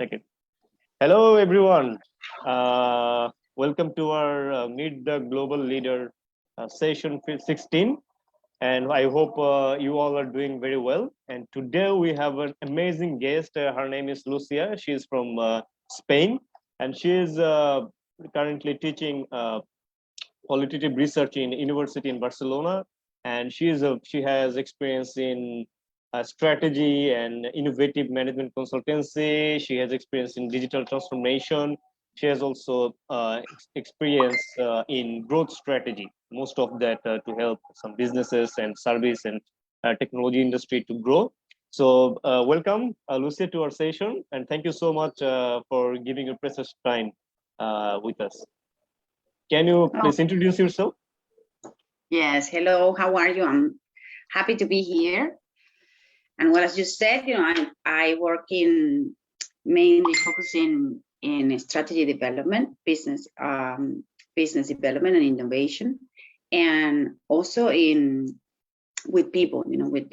Second. Hello, everyone. Welcome to our Meet the Global Leader session 16. And I hope you all are doing very well. And today we have an amazing guest. Her name is Lucia. She is from Spain, and she is currently teaching qualitative research in university in Barcelona. And she has experience in strategy and innovative management consultancy. She has experience in digital transformation. She has also experience in growth strategy, most of that to help some businesses and service and technology industry to grow. So welcome, Lucia, to our session, and thank you so much for giving your precious time with us. Can you please introduce yourself? Yes, hello, how are you? I'm happy to be here. And well, as you said, I work in mainly focusing in strategy development, business development and innovation, and also with people, with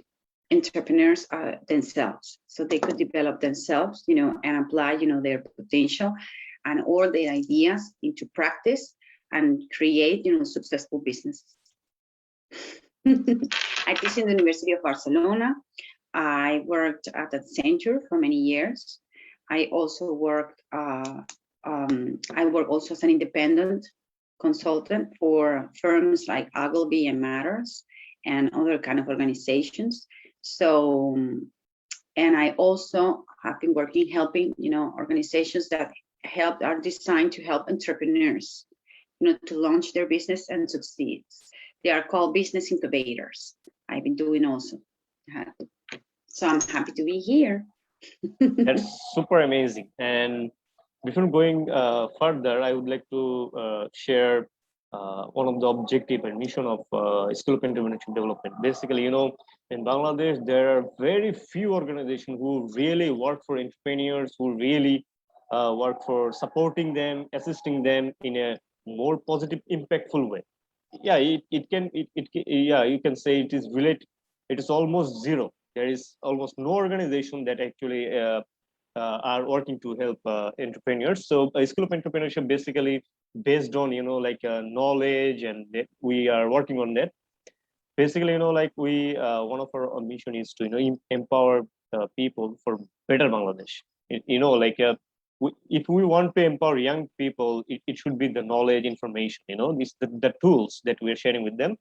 entrepreneurs themselves, so they could develop themselves, and apply, their potential and all their ideas into practice and create, successful businesses. I teach in the University of Barcelona. I worked at the center for many years. I also worked. I work also as an independent consultant for firms like Ogilvy and Matters and other kind of organizations. So, and I also have been working, helping, organizations that are designed to help entrepreneurs, to launch their business and succeed. They are called business incubators. I've been doing also. So I'm happy to be here. That's super amazing. And before going further, I would like to share one of the objective and mission of School of Entrepreneurship Development. Basically, in Bangladesh, there are very few organizations who really work for entrepreneurs, who really work for supporting them, assisting them in a more positive, impactful way. Yeah, you can say it is related. It is almost zero. There is almost no organization that actually are working to help entrepreneurs. So a School of Entrepreneurship basically based on knowledge, and we are working on that. Basically, we one of our mission is to empower people for better Bangladesh. If we want to empower young people, it should be the knowledge, information, the tools that we're sharing with them.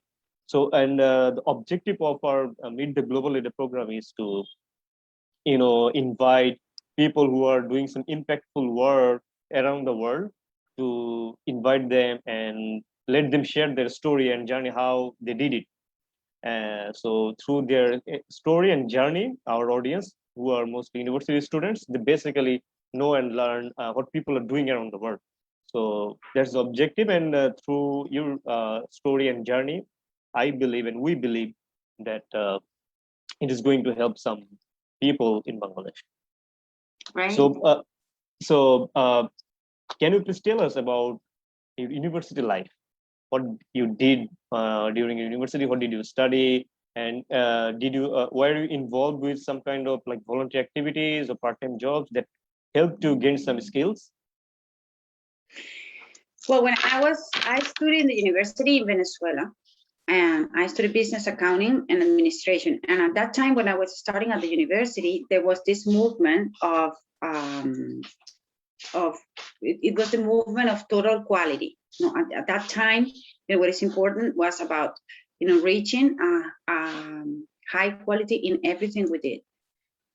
So, and the objective of our Meet the Global Leader program is to, invite people who are doing some impactful work around the world, to invite them and let them share their story and journey, how they did it. So through their story and journey, our audience, who are mostly university students, they basically know and learn what people are doing around the world. So that's the objective. And through your story and journey, I believe and we believe that it is going to help some people in Bangladesh. Right. So, can you please tell us about your university life? What you did during your university? What did you study? And were you involved with some kind of like volunteer activities or part-time jobs that helped you gain some skills? Well, when I studied in the university in Venezuela, and I studied business accounting and administration. And at that time, when I was starting at the university, there was this movement it was the movement of total quality. At that time, what is important was about reaching high quality in everything we did.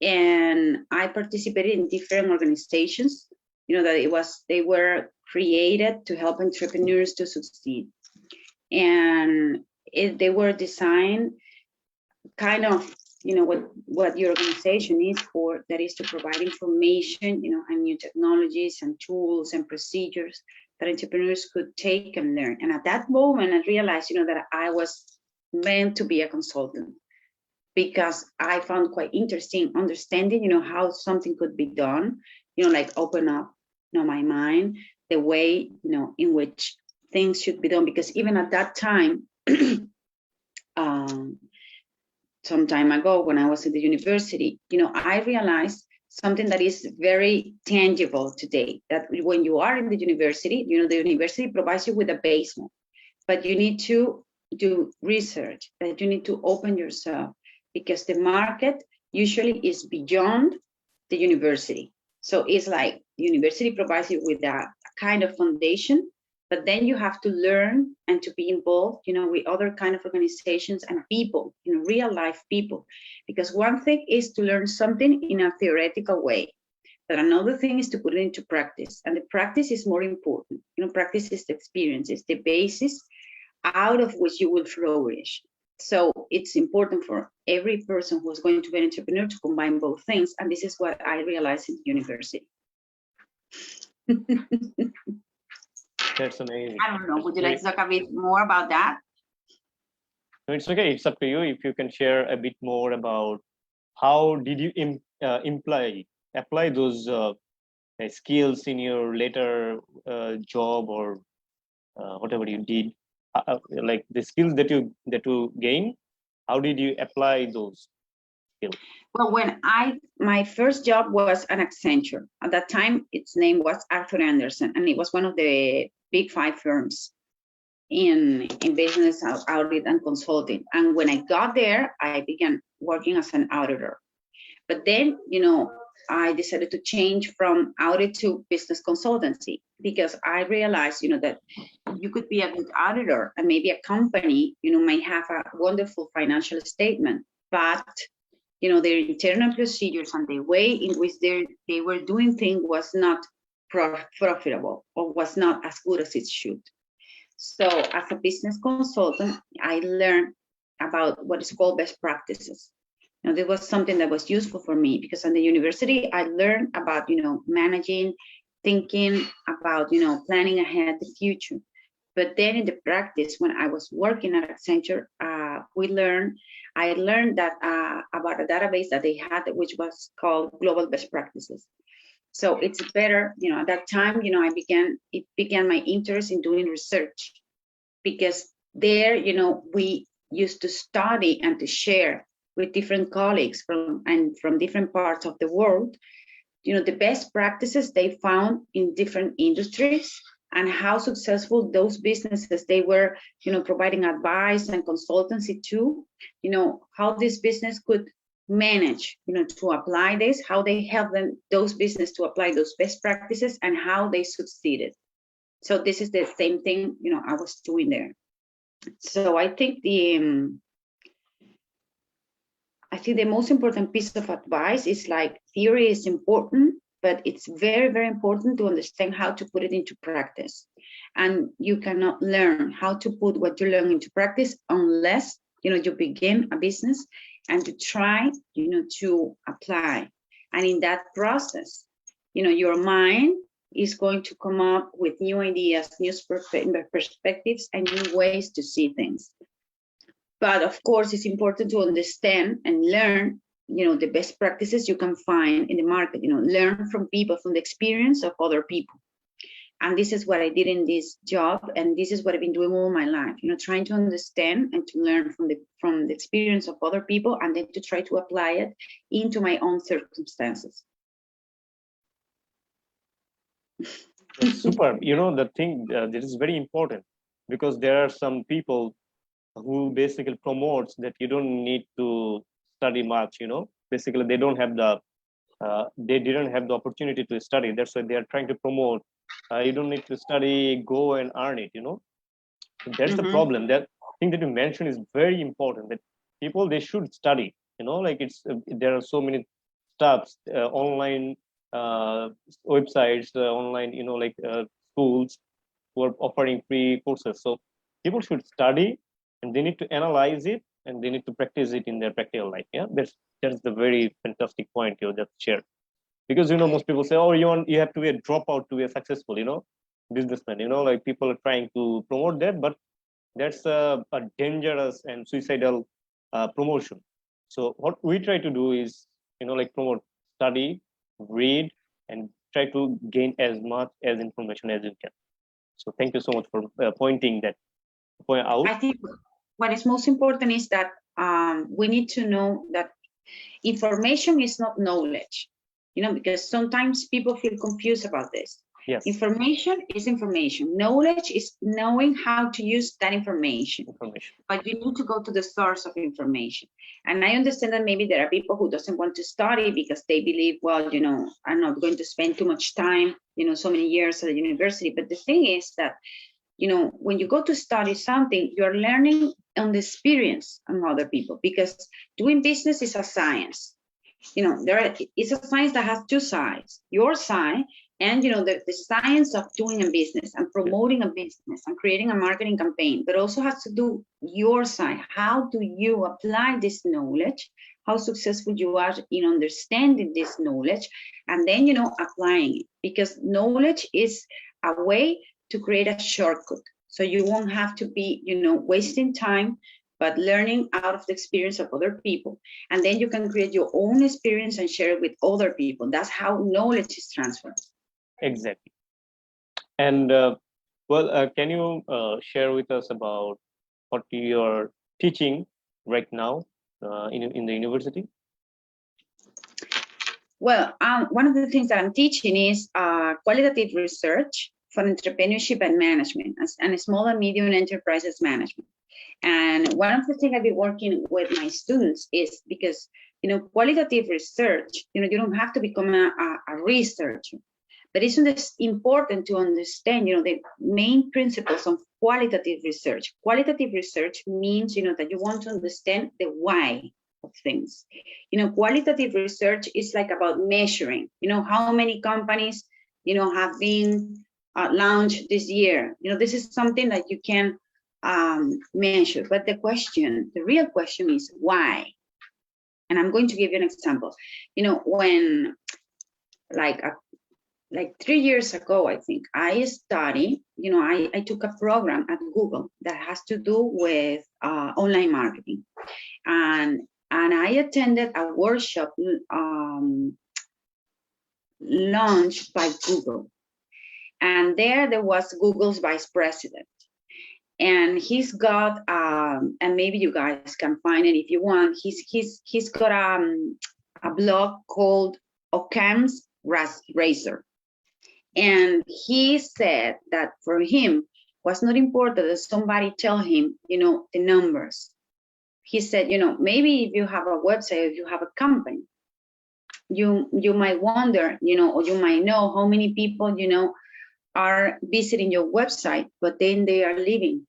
And I participated in different organizations, that they were created to help entrepreneurs to succeed. And they were designed kind of, what your organization is for, that is to provide information, and new technologies and tools and procedures that entrepreneurs could take and learn. And at that moment, I realized, that I was meant to be a consultant, because I found quite interesting understanding, how something could be done, like open up, my mind, the way, in which things should be done. Because even at that time, some time ago when I was at the university, I realized something that is very tangible today, that when you are in the university, the university provides you with a basement, but you need to do research, that you need to open yourself, because the market usually is beyond the university. So it's like the university provides you with a kind of foundation, but then you have to learn and to be involved, with other kind of organizations and people, real life people. Because one thing is to learn something in a theoretical way, but another thing is to put it into practice. And the practice is more important. Practice is the experience, it's the basis out of which you will flourish. So it's important for every person who's going to be an entrepreneur to combine both things. And this is what I realized in the university. That's amazing. I don't know. Would you like to talk a bit more about that? No, it's okay. It's up to you. If you can share a bit more about how did you apply those skills in your later job or whatever you did, like the skills that you gain. How did you apply those skills? Well, my first job was an Accenture. At that time, its name was Arthur Andersen, and it was one of the big 5 firms in business audit and consulting. And when I got there, I began working as an auditor. But then, I decided to change from audit to business consultancy, because I realized, that you could be a good auditor and maybe a company, might have a wonderful financial statement, but their internal procedures and the way in which they were doing things was not profitable or was not as good as it should. So as a business consultant, I learned about what is called best practices. This was something that was useful for me, because in the university, I learned about, managing, thinking about, planning ahead the future. But then in the practice, when I was working at Accenture, I learned that about a database that they had, which was called Global Best Practices. So it's better, at that time, it began my interest in doing research, because there, we used to study and to share with different colleagues from different parts of the world, the best practices they found in different industries, and how successful those businesses they were, providing advice and consultancy to, how this business could manage, to apply this, how they help those business to apply those best practices, and how they succeeded. So this is the same thing, I was doing there. So I think the most important piece of advice is, like, theory is important, but it's very, very important to understand how to put it into practice. And you cannot learn how to put what you learn into practice unless, you begin a business and to try, to apply. And in that process, your mind is going to come up with new ideas, new perspectives, and new ways to see things. But of course, it's important to understand and learn, the best practices you can find in the market, learn from people, from the experience of other people. And this is what I did in this job. And this is what I've been doing all my life, trying to understand and to learn from the experience of other people, and then to try to apply it into my own circumstances. That's super. The thing that is very important, because there are some people who basically promotes that you don't need to study much. Basically they don't have they didn't have the opportunity to study. That's why they are trying to promote you don't need to study, go and earn it. That's the problem. That thing that you mentioned is very important, that people, they should study. Like there are so many stuffs, online websites, online, schools who are offering free courses. So people should study, and they need to analyze it, and they need to practice it in their practical life. Yeah, that's the very fantastic point you just shared. Because most people say, oh, you have to be a dropout to be a successful businessman. Like people are trying to promote that, but that's a dangerous and suicidal promotion. So what we try to do is promote study, read, and try to gain as much as information as you can. So thank you so much for pointing out. I think what is most important is that we need to know that information is not knowledge. because sometimes people feel confused about this. Yes. Information is information. Knowledge is knowing how to use that information. But you need to go to the source of information. And I understand that maybe there are people who doesn't want to study because they believe, well, I'm not going to spend too much time, so many years at the university. But the thing is that, when you go to study something, you're learning on the experience of other people, because doing business is a science. It's a science that has two sides, your side and the science of doing a business and promoting a business and creating a marketing campaign, but also has to do your side. How do you apply this knowledge? How successful you are in understanding this knowledge, and then applying it, because knowledge is a way to create a shortcut, so you won't have to be wasting time, but learning out of the experience of other people. And then you can create your own experience and share it with other people. That's how knowledge is transferred. Exactly. And can you share with us about what you're teaching right now in the university? Well, one of the things that I'm teaching is qualitative research for entrepreneurship and management, and small and medium enterprises management. And one of the things I've been working with my students is because, qualitative research, you don't have to become a researcher, but it's important to understand, the main principles of qualitative research. Qualitative research means, that you want to understand the why of things. Qualitative research is like about measuring, how many companies, have been launched this year. This is something that you can measure, but the real question is why. And I'm going to give you an example. When like 3 years ago, I think I studied, I took a program at Google that has to do with online marketing, and I attended a workshop launched by Google, and there was Google's vice president. And he's got, and maybe you guys can find it if you want, he's got a blog called Occam's Razor. And he said that for him, was not important that somebody tell him, the numbers. He said, maybe if you have a website, if you have a company, you might wonder, or you might know how many people, are visiting your website, but then they are leaving.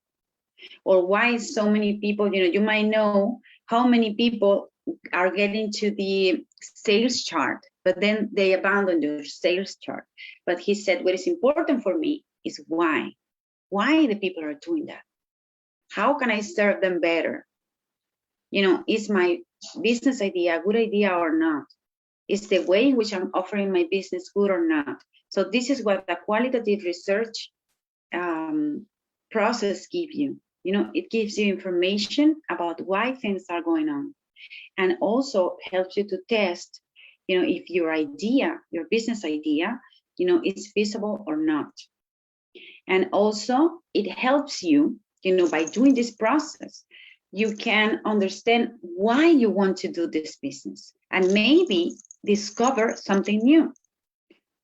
Or why so many people, you might know how many people are getting to the sales chart, but then they abandon your sales chart. But he said, what is important for me is why the people are doing that. How can I serve them better? Is my business idea a good idea or not? Is the way in which I'm offering my business good or not? So this is what the qualitative research process gives you. It gives you information about why things are going on, and also helps you to test, if your idea, your business idea, is feasible or not. And also it helps you, by doing this process, you can understand why you want to do this business and maybe discover something new.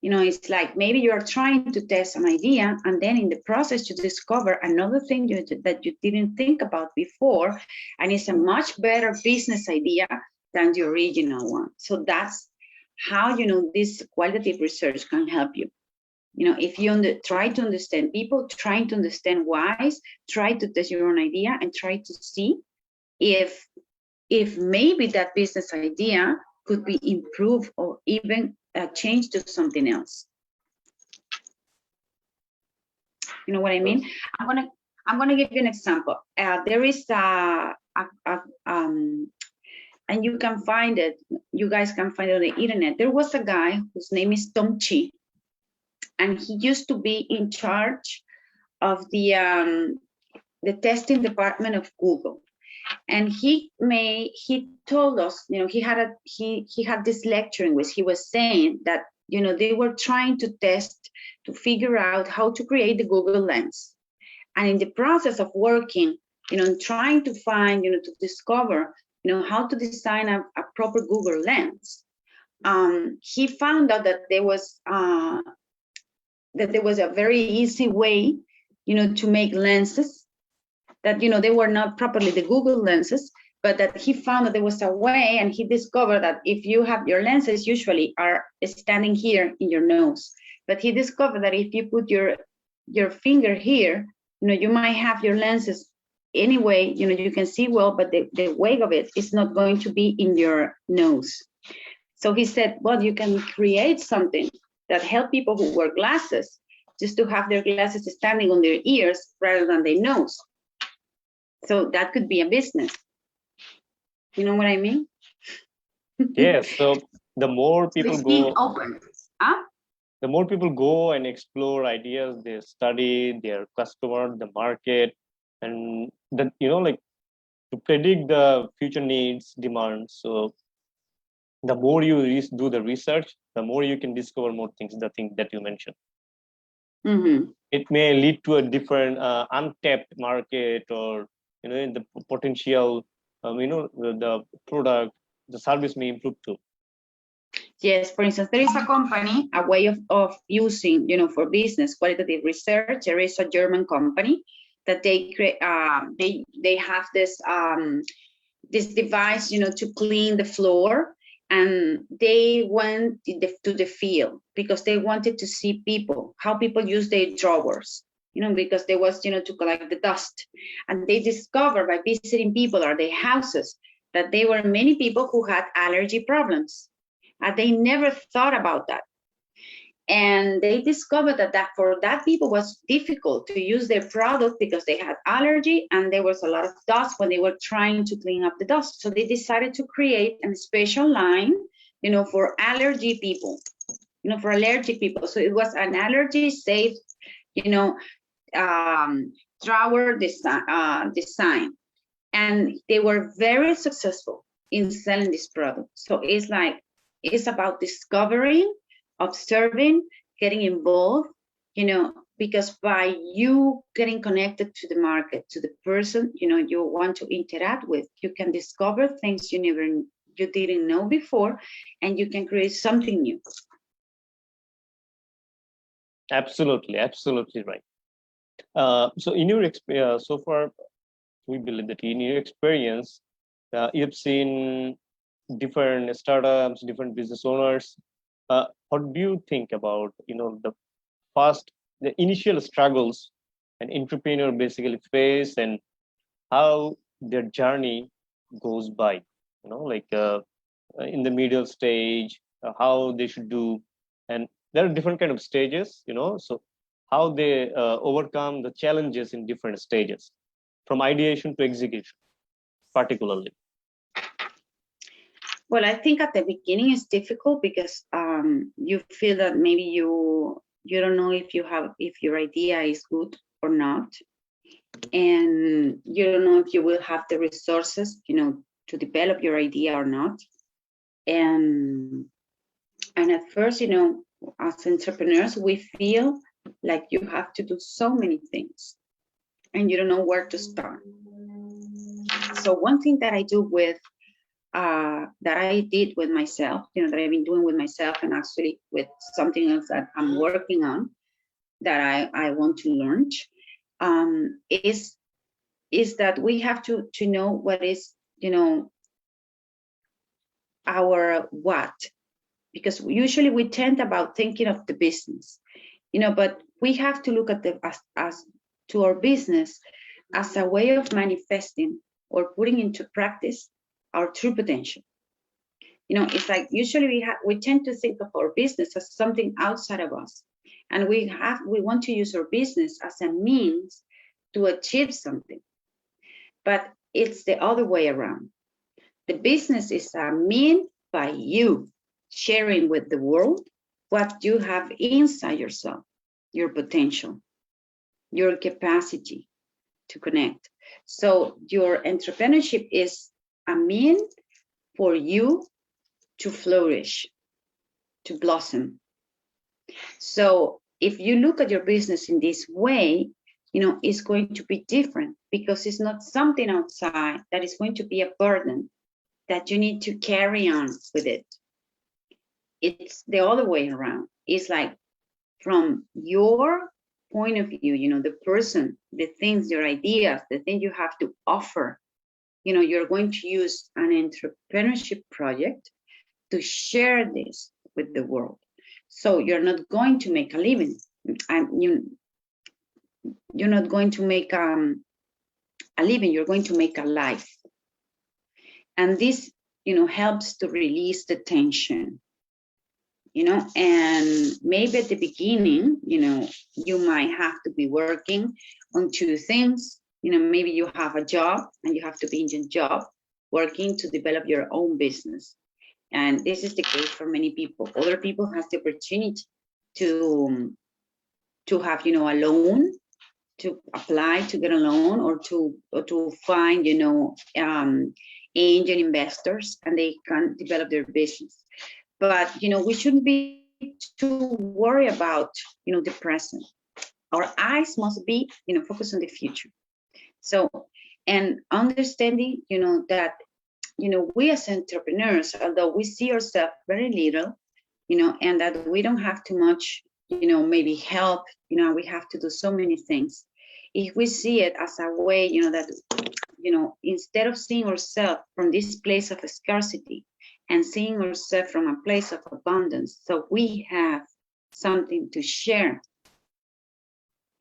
It's like maybe you're trying to test an idea, and then in the process you discover another thing that you didn't think about before, and it's a much better business idea than the original one. So that's how, this qualitative research can help you. If you try to understand people, trying to understand whys, try to test your own idea and try to see if maybe that business idea could be improved or even change to something else. You know what I mean? I'm gonna give you an example. There is and you can find it. You guys can find it on the internet. There was a guy whose name is Tom Chi, and he used to be in charge of the testing department of Google. And he told us, he had this lecture in which he was saying that, they were trying to test to figure out how to create the Google Lens. And in the process of working, trying to find, to discover, how to design a proper Google Lens, he found out that there was a very easy way, to make lenses that, they were not properly the Google lenses, but that he found that there was a way, and he discovered that if you have your lenses usually are standing here in your nose, but he discovered that if you put your finger here, you might have your lenses anyway, you can see well, but the weight of it is not going to be in your nose. So he said, well, you can create something that help people who wear glasses just to have their glasses standing on their ears rather than their nose. So that could be a business. You know what I mean? Yes. So the more people go, open. Huh? the more people go and explore ideas, they study their customer, the market, and that, like, to predict the future needs, demands. So the more you do the research, the more you can discover more things, the thing that you mentioned. Mm-hmm. It may lead to a different untapped market, or in the potential, the product, the service may improve too. Yes, for instance, there is a company, a way of using, for business qualitative research. There is a German company that they create. They have this this device, to clean the floor, and they went to the field because they wanted to see how people use their drawers. Because there was, to collect the dust, and they discovered by visiting people or their houses that there were many people who had allergy problems. They never thought about that. And they discovered that for that people was difficult to use their product because they had allergy and there was a lot of dust when they were trying to clean up the dust. So they decided to create a special line, for allergy people, for allergic people. So it was an allergy safe, drawer design. And they were very successful in selling this product. So it's about discovering, observing, getting involved, because by you getting connected to the market, to the person, you want to interact with, you can discover things you didn't know before, and you can create something new. Absolutely right. So in your experience, so far, we believe that in your experience, you've seen different startups, different business owners. What do you think about the initial struggles an entrepreneur basically face, and how their journey goes by? In the middle stage, how they should do, and there are different kind of stages. So how they overcome the challenges in different stages, from ideation to execution, particularly. Well, I think at the beginning it's difficult because you feel that maybe you don't know if your idea is good or not, and you don't know if you will have the resources, to develop your idea or not. And at first, as entrepreneurs, we feel like you have to do so many things, and you don't know where to start. So one thing that I do with that I did with myself, that I've been doing with myself, and actually with something else that I'm working on that I want to launch, is that we have to know what is, our what, because usually we tend about thinking of the business, but we have to look at as to our business as a way of manifesting or putting into practice our true potential. It's like usually we tend to think of our business as something outside of us, and we want to use our business as a means to achieve something, but it's the other way around. The business is a mean by you sharing with the world what you have inside yourself, your potential, your capacity to connect. So your entrepreneurship is a mean for you to flourish, to blossom. So if you look at your business in this way, it's going to be different, because it's not something outside that is going to be a burden that you need to carry on with it. it's the other way around. It's like from your point of view, you know, the person, the things, your ideas, the thing you have to offer, you know, you're going to use an entrepreneurship project to share this with the world. So you're not going to make a living, and you're not going to make a living, you're going to make a life. And this, you know, helps to release the tension, you know. And maybe at the beginning, you know, you might have to be working on two things. You know, maybe you have a job and you have to be in your job working to develop your own business. And this is the case for many people. Other people have the opportunity to have, you know, a loan, to apply to get a loan, or to find, you know, angel investors, and they can develop their business. But, you know, we shouldn't be too worried about, you know, the present. Our eyes must be, you know, focused on the future. So, and understanding, you know, that, you know, we as entrepreneurs, although we see ourselves very little, you know, and that we don't have too much, you know, maybe help, you know, we have to do so many things. If we see it as a way, you know, that, you know, instead of seeing ourselves from this place of scarcity and seeing ourselves from a place of abundance, so we have something to share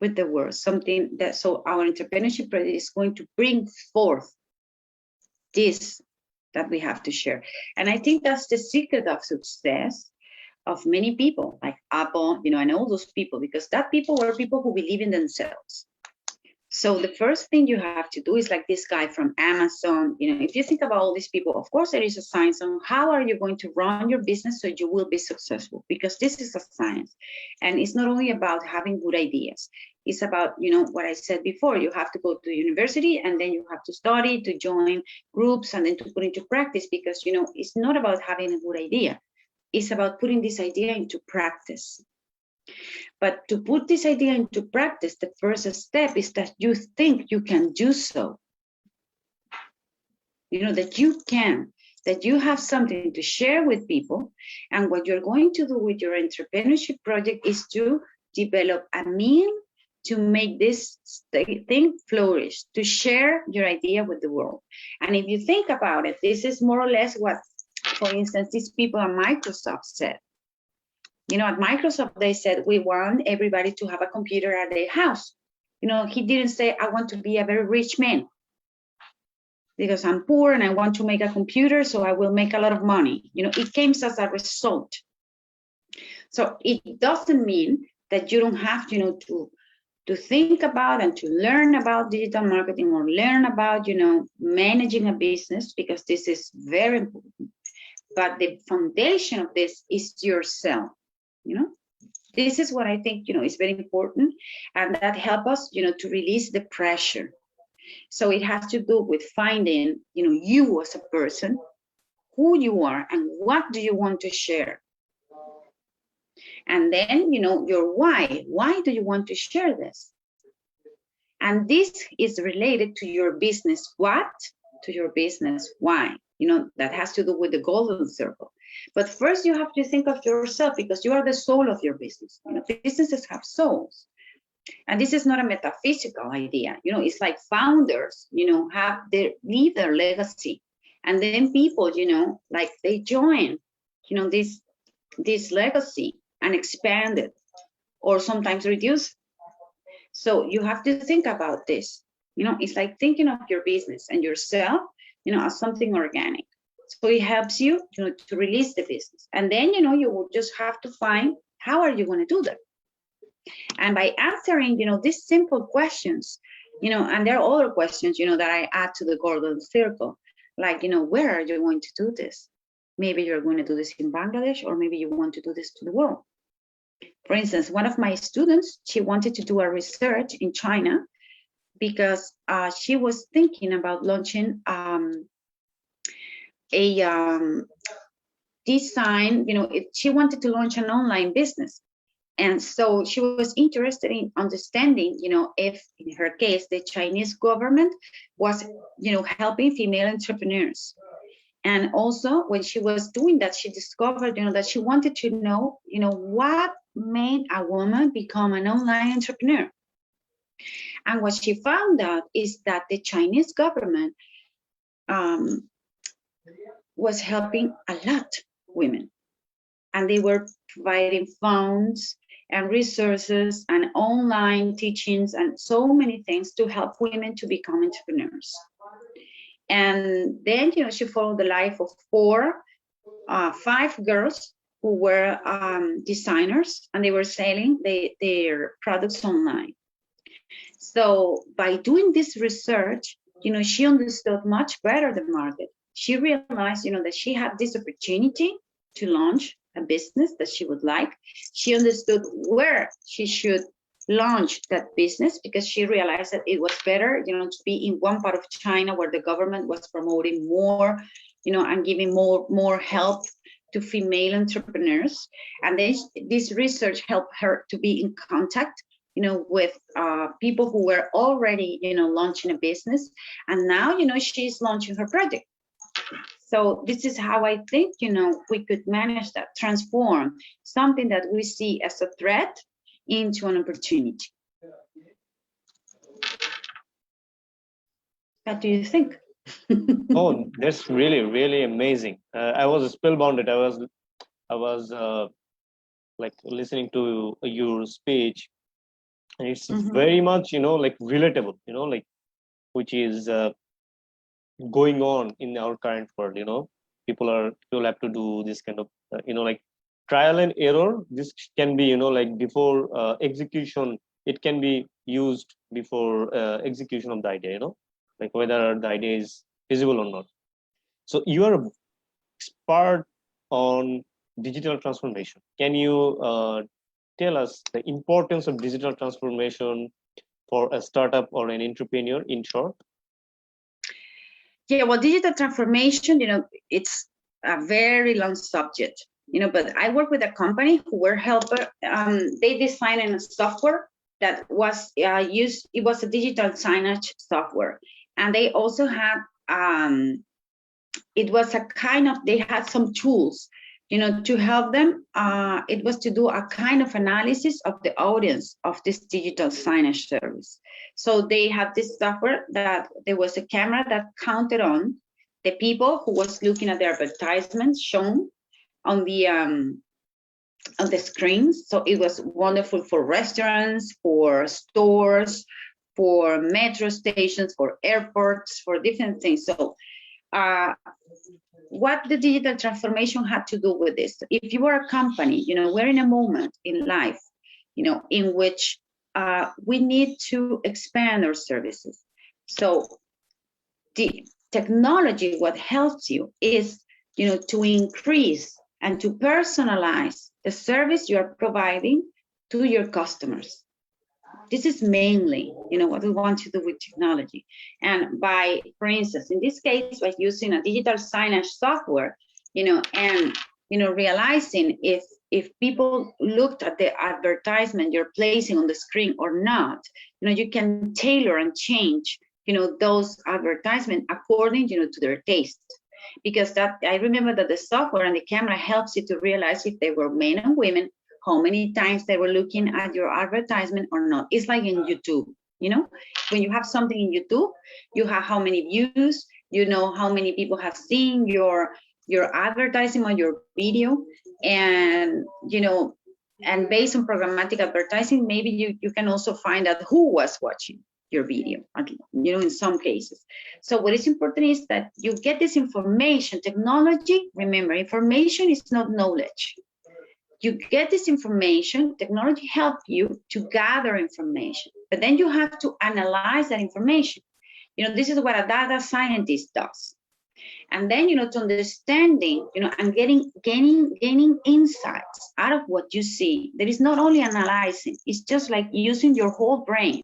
with the world, something that, so our entrepreneurship project is going to bring forth this that we have to share. And I think that's the secret of success of many people, like Apple, you know, and all those people, because that people were people who believe in themselves. So the first thing you have to do is like this guy from Amazon. You know, if you think about all these people, of course there is a science on how are you going to run your business so you will be successful, because this is a science. And it's not only about having good ideas. It's about, you know, what I said before, you have to go to university, and then you have to study, to join groups, and then to put into practice, because, you know, it's not about having a good idea. It's about putting this idea into practice. But to put this idea into practice, the first step is that you think you can do so. You know, that you can, that you have something to share with people. And what you're going to do with your entrepreneurship project is to develop a mean to make this thing flourish, to share your idea with the world. And if you think about it, this is more or less what, for instance, these people at Microsoft said. You know, at Microsoft, they said, we want everybody to have a computer at their house. You know, he didn't say, I want to be a very rich man because I'm poor and I want to make a computer, so I will make a lot of money. You know, it came as a result. So it doesn't mean that you don't have, you know, to think about and to learn about digital marketing, or learn about, you know, managing a business, because this is very important. But the foundation of this is yourself. You know, this is what I think, you know, is very important, and that help us, you know, to release the pressure. So it has to do with finding, you know, you as a person, who you are, and what do you want to share. And then, you know, your why. Why do you want to share this? And this is related to your business what, to your business why. You know, that has to do with the golden circle. But first you have to think of yourself, because you are the soul of your business. You know, businesses have souls. And this is not a metaphysical idea. You know, it's like founders, you know, leave their legacy. And then people, you know, like they join, you know, this legacy and expand it, or sometimes reduce. So you have to think about this. You know, it's like thinking of your business and yourself, you know, as something organic. So it helps you, you know, to release the business. And then, you know, you will just have to find, how are you going to do that? And by answering, you know, these simple questions, you know, and there are other questions, you know, that I add to the golden circle, like, you know, where are you going to do this? Maybe you're going to do this in Bangladesh, or maybe you want to do this to the world. For instance, one of my students, she wanted to do a research in China, because she was thinking about launching design, you know, she wanted to launch an online business. And so she was interested in understanding, you know, if in her case, the Chinese government was, you know, helping female entrepreneurs. And also when she was doing that, she discovered, that she wanted to know, what made a woman become an online entrepreneur. And what she found out is that the Chinese government was helping a lot women. And they were providing funds and resources and online teachings and so many things to help women to become entrepreneurs. And then, she followed the life of 5 girls who were designers, and they were selling their products online. So by doing this research, she understood much better the market. She realized, that she had this opportunity to launch a business that she would like. She understood where she should launch that business, because she realized that it was better, to be in one part of China where the government was promoting more, and giving more help to female entrepreneurs. And then this research helped her to be in contact, with people who were already, launching a business. And now, she's launching her project. So this is how I think, we could manage that, transform something that we see as a threat into an opportunity. What do you think? Oh, that's really, really amazing. I was spellbounded. I was like listening to your speech, and it's very much, like relatable, like which is going on in our current world. People have to do this kind of, like trial and error. This can be, like before execution, it can be used before execution of the idea, like whether the idea is feasible or not. So you are an expert on digital transformation. Can you tell us the importance of digital transformation for a startup or an entrepreneur in short? Yeah, well, digital transformation, it's a very long subject, but I work with a company who were helper. They designed a software that was used. It was a digital signage software. And they also had, it was a kind of, they had some tools, to help them. It was to do a kind of analysis of the audience of this digital signage service. So they had this software that there was a camera that counted on the people who was looking at the advertisements shown on the screens. So it was wonderful for restaurants, for stores, for metro stations, for airports, for different things. So what the digital transformation had to do with this? If you are a company, we're in a moment in life, in which we need to expand our services. So the technology, what helps you is, to increase and to personalize the service you are providing to your customers. This is mainly, what we want to do with technology. And by, for instance, in this case, by using a digital signage software, and, realizing if people looked at the advertisement you're placing on the screen or not, you can tailor and change, those advertisements according, to their taste. Because that, I remember that the software and the camera helps you to realize if they were men and women, how many times they were looking at your advertisement or not. It's like in YouTube, when you have something in YouTube, you have how many views, how many people have seen your advertising on your video, and and based on programmatic advertising, maybe you can also find out who was watching your video, in some cases. So what is important is that you get this information. Technology, remember, information is not knowledge. You get this information, technology helps you to gather information, but then you have to analyze that information. This is what a data scientist does. And then, to understanding, and gaining insights out of what you see. There is not only analyzing, it's just like using your whole brain.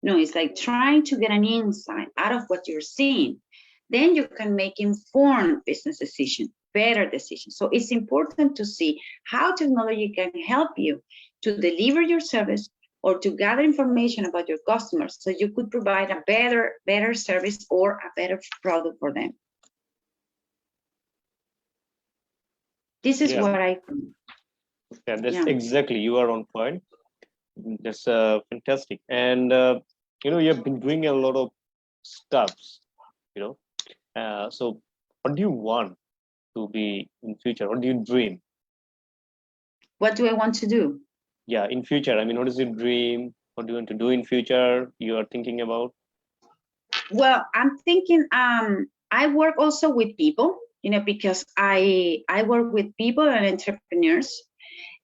It's like trying to get an insight out of what you're seeing. Then you can make informed business decisions, better decisions. So it's important to see how technology can help you to deliver your service or to gather information about your customers, so you could provide a better service or a better product for them. This is Yeah, what I that's yeah. exactly, you are on point. That's fantastic. And you have been doing a lot of stuffs, you know. So what do you want to be in future? What do you dream? What do I want to do? Yeah, in future. I mean, what is your dream? What do you want to do in future? You are thinking about? Well, I'm thinking I work also with people, because I work with people and entrepreneurs,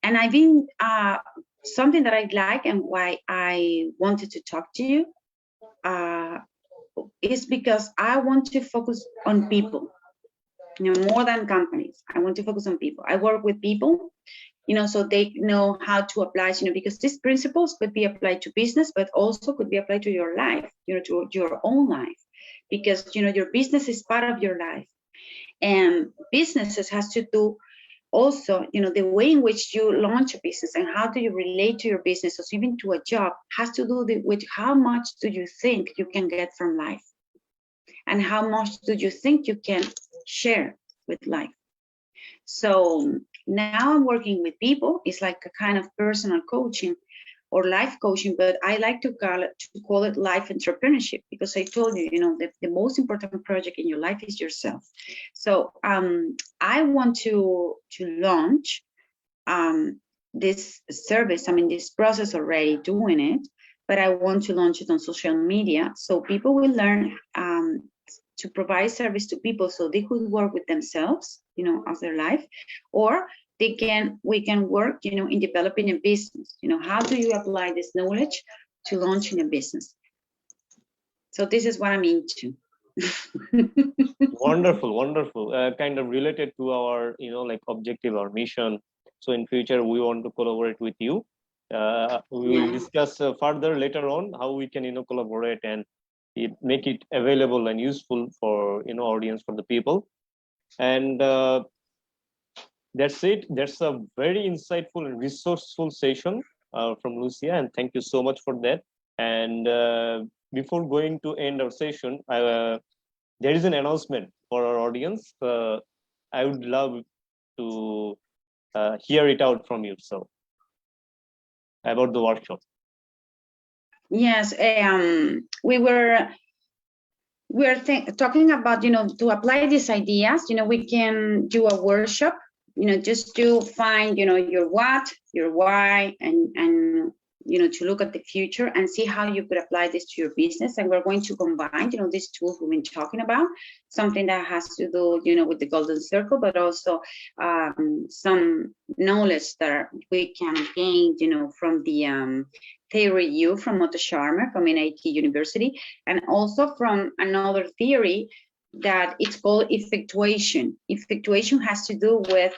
and I've been something that I like and why I wanted to talk to you uh, is because I want to focus on people, more than companies. I want to focus on people. I work with people, so they know how to apply, because these principles could be applied to business, but also could be applied to your life, to your own life, because, your business is part of your life. And businesses has to do also, the way in which you launch a business and how do you relate to your business, or even to a job, has to do with how much do you think you can get from life, and how much do you think you can share with life. So now I'm working with people. It's like a kind of personal coaching or life coaching, but I like to call it life entrepreneurship, because I told you, the most important project in your life is yourself. So I want to launch this service. I'm in this process already doing it, but I want to launch it on social media so people will learn to provide service to people, so they could work with themselves, as their life, or we can work, in developing a business. How do you apply this knowledge to launching a business? So this is what I'm into. Wonderful, wonderful. Kind of related to our, like objective or mission. So in future, we want to collaborate with you. We will Yeah. discuss further later on how we can, collaborate and make it available and useful for, audience, for the people. And that's it. That's a very insightful and resourceful session from Lucia, and thank you so much for that. And before going to end our session, there is an announcement for our audience. I would love to hear it out from you. So about the workshop. Yes, we're talking about, to apply these ideas. We can do a workshop, just to find, your what, your why, and to look at the future and see how you could apply this to your business. And we're going to combine, these tools we've been talking about, something that has to do, with the golden circle, but also some knowledge that we can gain, from the theory U from Otto Scharmer from MIT University, and also from another theory that it's called effectuation. Effectuation has to do with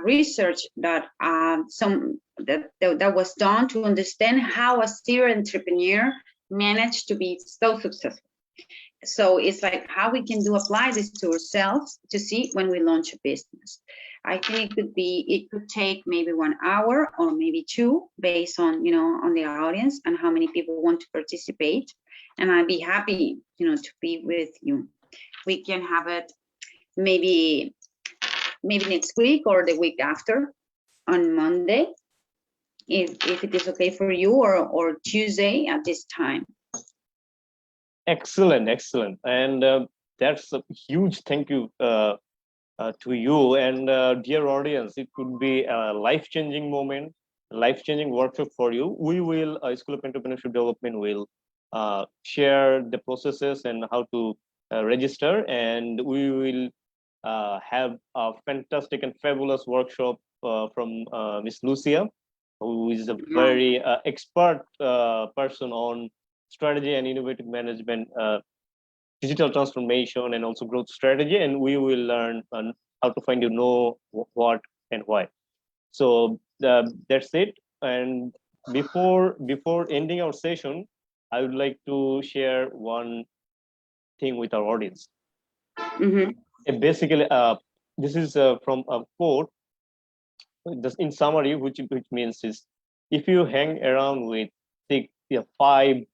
research that that was done to understand how a serial entrepreneur managed to be so successful. So it's like how we can apply this to ourselves to see when we launch a business. I think it could take maybe 1 hour or maybe 2, based on, on the audience and how many people want to participate. And I'd be happy, to be with you. We can have it maybe next week or the week after on Monday, if it is okay for you, or Tuesday at this time. Excellent, excellent. And that's a huge thank you to you. And dear audience, it could be a life-changing moment, life-changing workshop for you. We will, School of Entrepreneurship Development will share the processes and how to register, and we will have a fantastic and fabulous workshop from Miss Lucia, who is a very expert person on strategy and innovative management, digital transformation, and also growth strategy. And we will learn on how to find, what and why. So that's it. And before ending our session, I would like to share one thing with our audience. Basically, this is from a quote. In summary, which means is, if you hang around with 5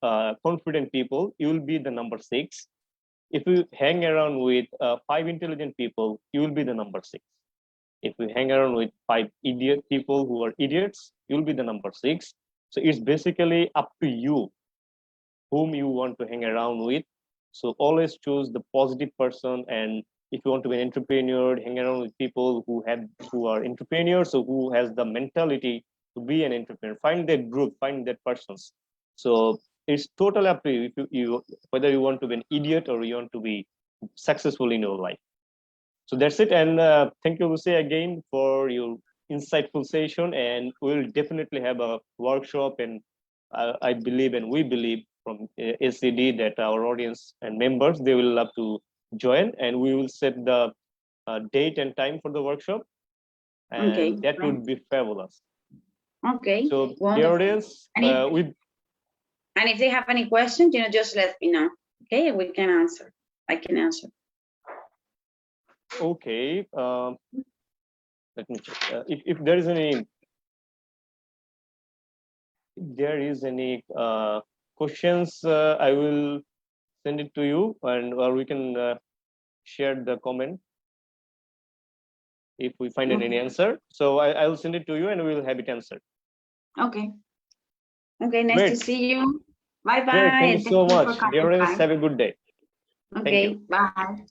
confident people, you will be the number 6. If you hang around with 5 intelligent people, you will be the number 6. If you hang around with 5 idiot people who are idiots, you'll be the number 6. So it's basically up to you whom you want to hang around with. So always choose the positive person. And if you want to be an entrepreneur, hang around with people who are entrepreneurs, so who has the mentality to be an entrepreneur. Find that group, find that persons. So it's totally up to you, if you whether you want to be an idiot or you want to be successful in your life. So that's it. And thank you, Lucy, again for your insightful session. And we'll definitely have a workshop. And I believe, and we believe from SCD, that our audience and members, they will love to join. And we will set the date and time for the workshop. Okay. And that would be fabulous. Okay. So, Wonderful. dear audience, and if they have any questions, just let me know. Okay, we can answer. I can answer. Okay. Let me check. If there is any questions, I will send it to you, and or we can share the comment if we find any answer. So I will send it to you, and we will have it answered. Okay. Okay. Nice Great. to see you. Bye bye. Great. Thank you so much. For Dear coming audience, by. have a good day. Okay. Bye.